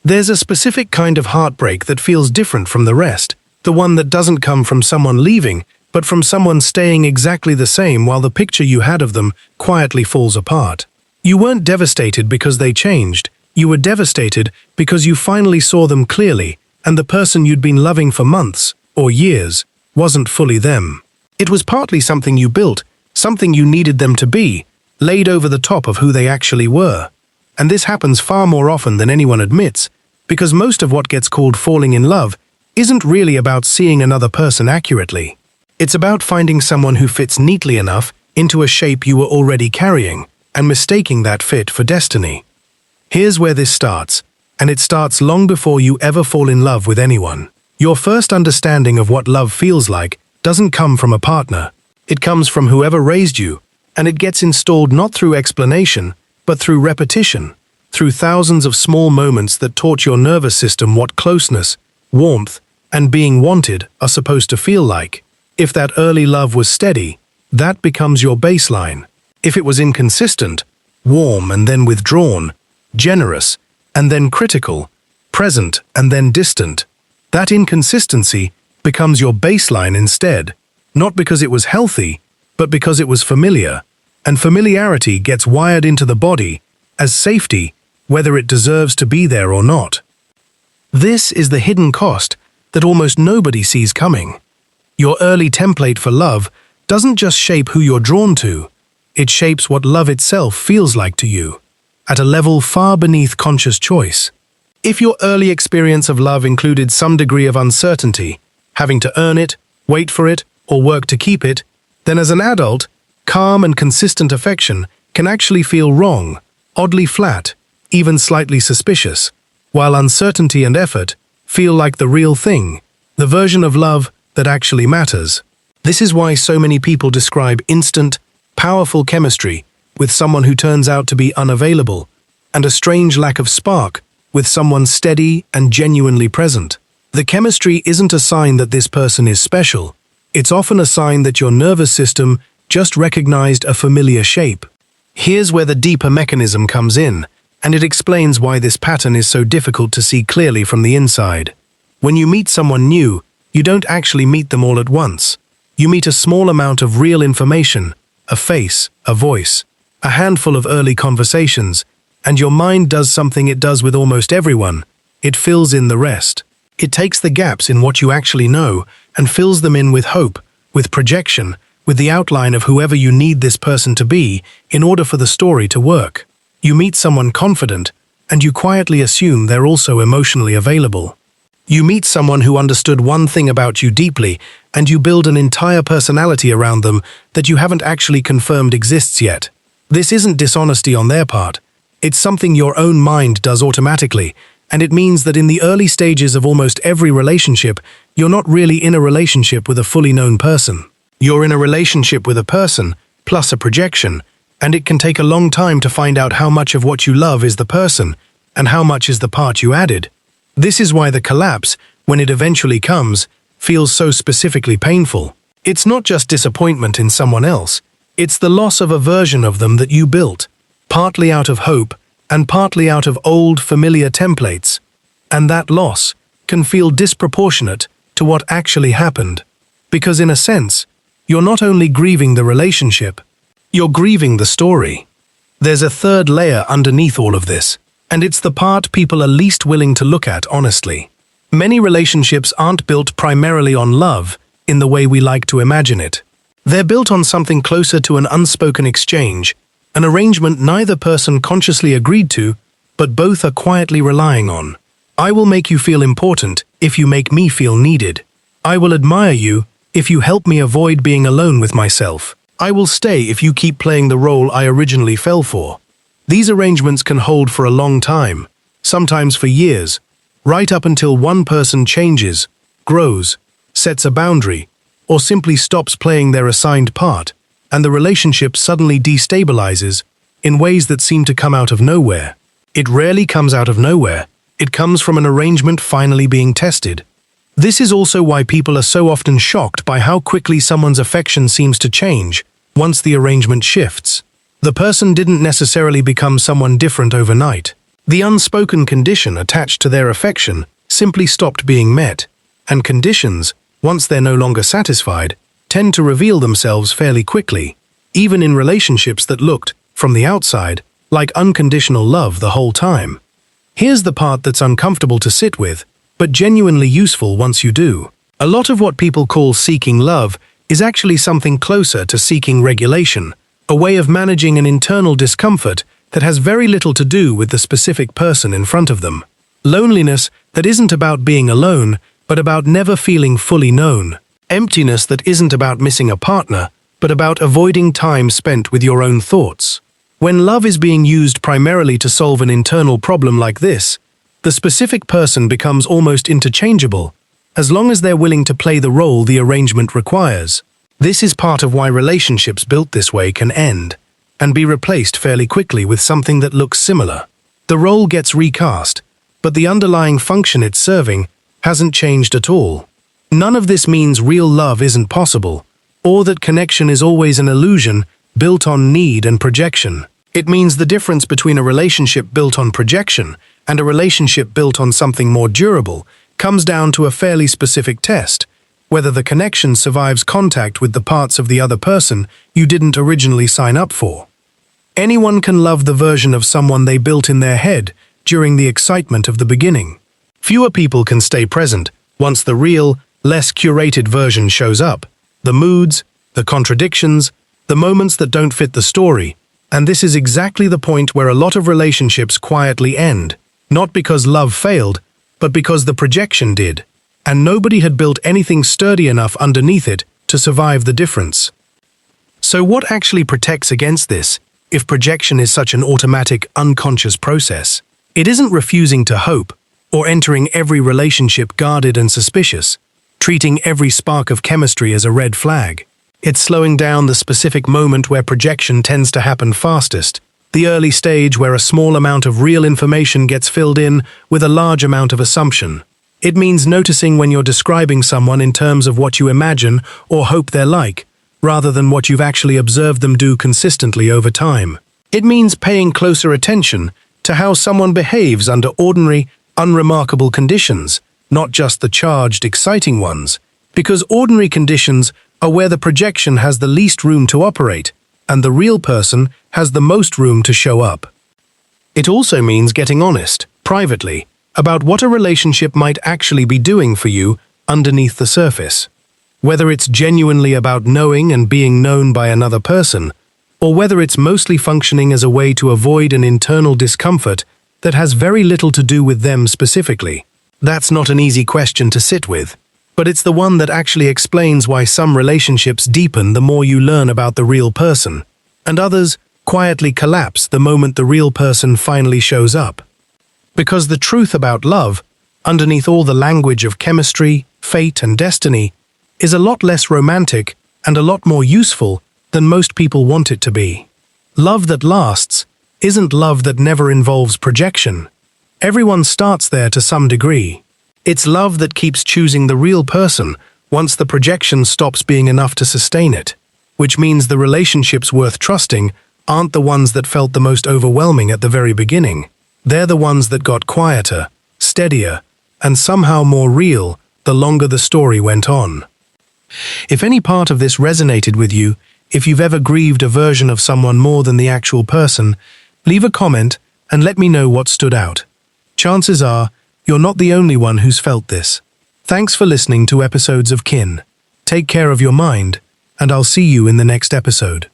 There's a specific kind of heartbreak that feels different from the rest, the one that doesn't come from someone leaving, but from someone staying exactly the same while the picture you had of them quietly falls apart. You weren't devastated because they changed, you were devastated because you finally saw them clearly, and the person you'd been loving for months, or years, wasn't fully them. It was partly something you built, something you needed them to be, laid over the top of who they actually were. And this happens far more often than anyone admits, because most of what gets called falling in love isn't really about seeing another person accurately. It's about finding someone who fits neatly enough into a shape you were already carrying, and mistaking that fit for destiny. Here's where this starts, and it starts long before you ever fall in love with anyone. Your first understanding of what love feels like doesn't come from a partner. It comes from whoever raised you, and it gets installed not through explanation, but through repetition, through thousands of small moments that taught your nervous system what closeness, warmth, and being wanted are supposed to feel like. If that early love was steady, that becomes your baseline. If it was inconsistent, warm and then withdrawn, generous and then critical, present and then distant, that inconsistency becomes your baseline instead, not because it was healthy, but because it was familiar, and familiarity gets wired into the body as safety, whether it deserves to be there or not. This is the hidden cost that almost nobody sees coming. Your early template for love doesn't just shape who you're drawn to, it shapes what love itself feels like to you, at a level far beneath conscious choice. If your early experience of love included some degree of uncertainty, having to earn it, wait for it, or work to keep it, then as an adult, calm and consistent affection can actually feel wrong, oddly flat, even slightly suspicious, while uncertainty and effort feel like the real thing, the version of love that actually matters. This is why so many people describe instant, powerful chemistry with someone who turns out to be unavailable, and a strange lack of spark with someone steady and genuinely present. The chemistry isn't a sign that this person is special. It's often a sign that your nervous system just recognized a familiar shape. Here's where the deeper mechanism comes in, and it explains why this pattern is so difficult to see clearly from the inside. When you meet someone new, you don't actually meet them all at once. You meet a small amount of real information, a face, a voice, a handful of early conversations, and your mind does something it does with almost everyone. It fills in the rest. It takes the gaps in what you actually know and fills them in with hope, with projection, with the outline of whoever you need this person to be in order for the story to work. You meet someone confident, and you quietly assume they're also emotionally available. You meet someone who understood one thing about you deeply, and you build an entire personality around them that you haven't actually confirmed exists yet. This isn't dishonesty on their part. It's something your own mind does automatically, and it means that in the early stages of almost every relationship, you're not really in a relationship with a fully known person. You're in a relationship with a person, plus a projection, and it can take a long time to find out how much of what you love is the person, and how much is the part you added. This is why the collapse, when it eventually comes, feels so specifically painful. It's not just disappointment in someone else, it's the loss of a version of them that you built, partly out of hope, and partly out of old, familiar templates. And that loss can feel disproportionate to what actually happened. Because in a sense, you're not only grieving the relationship, you're grieving the story. There's a third layer underneath all of this, and it's the part people are least willing to look at honestly. Many relationships aren't built primarily on love in the way we like to imagine it. They're built on something closer to an unspoken exchange, an arrangement neither person consciously agreed to, but both are quietly relying on. I will make you feel important if you make me feel needed. I will admire you if you help me avoid being alone with myself. I will stay if you keep playing the role I originally fell for. These arrangements can hold for a long time, sometimes for years, right up until one person changes, grows, sets a boundary, or simply stops playing their assigned part, and the relationship suddenly destabilizes in ways that seem to come out of nowhere. It rarely comes out of nowhere. It comes from an arrangement finally being tested. This is also why people are so often shocked by how quickly someone's affection seems to change once the arrangement shifts. The person didn't necessarily become someone different overnight. The unspoken condition attached to their affection simply stopped being met, and conditions, once they're no longer satisfied, tend to reveal themselves fairly quickly, even in relationships that looked, from the outside, like unconditional love the whole time. Here's the part that's uncomfortable to sit with, but genuinely useful once you do. A lot of what people call seeking love is actually something closer to seeking regulation, a way of managing an internal discomfort that has very little to do with the specific person in front of them. Loneliness that isn't about being alone, but about never feeling fully known. Emptiness that isn't about missing a partner, but about avoiding time spent with your own thoughts. When love is being used primarily to solve an internal problem like this, the specific person becomes almost interchangeable, as long as they're willing to play the role the arrangement requires. This is part of why relationships built this way can end, and be replaced fairly quickly with something that looks similar. The role gets recast, but the underlying function it's serving hasn't changed at all. None of this means real love isn't possible, or that connection is always an illusion built on need and projection. It means the difference between a relationship built on projection and a relationship built on something more durable comes down to a fairly specific test: whether the connection survives contact with the parts of the other person you didn't originally sign up for. Anyone can love the version of someone they built in their head during the excitement of the beginning. Fewer people can stay present once the real, less curated version shows up. The moods, the contradictions, the moments that don't fit the story, and this is exactly the point where a lot of relationships quietly end, not because love failed, but because the projection did, and nobody had built anything sturdy enough underneath it to survive the difference. So what actually protects against this, if projection is such an automatic, unconscious process? It isn't refusing to hope, or entering every relationship guarded and suspicious, treating every spark of chemistry as a red flag. It's slowing down the specific moment where projection tends to happen fastest, the early stage where a small amount of real information gets filled in with a large amount of assumption. It means noticing when you're describing someone in terms of what you imagine or hope they're like, rather than what you've actually observed them do consistently over time. It means paying closer attention to how someone behaves under ordinary, unremarkable conditions, not just the charged, exciting ones, because ordinary conditions are where the projection has the least room to operate, and the real person has the most room to show up. It also means getting honest, privately, about what a relationship might actually be doing for you underneath the surface. Whether it's genuinely about knowing and being known by another person, or whether it's mostly functioning as a way to avoid an internal discomfort that has very little to do with them specifically. That's not an easy question to sit with, but it's the one that actually explains why some relationships deepen the more you learn about the real person, and others quietly collapse the moment the real person finally shows up. Because the truth about love, underneath all the language of chemistry, fate, and destiny, is a lot less romantic and a lot more useful than most people want it to be. Love that lasts isn't love that never involves projection. Everyone starts there to some degree. It's love that keeps choosing the real person once the projection stops being enough to sustain it, which means the relationships worth trusting aren't the ones that felt the most overwhelming at the very beginning. They're the ones that got quieter, steadier, and somehow more real the longer the story went on. If any part of this resonated with you, if you've ever grieved a version of someone more than the actual person, leave a comment and let me know what stood out. Chances are, you're not the only one who's felt this. Thanks for listening to episodes of Kynn. Take care of your mind, and I'll see you in the next episode.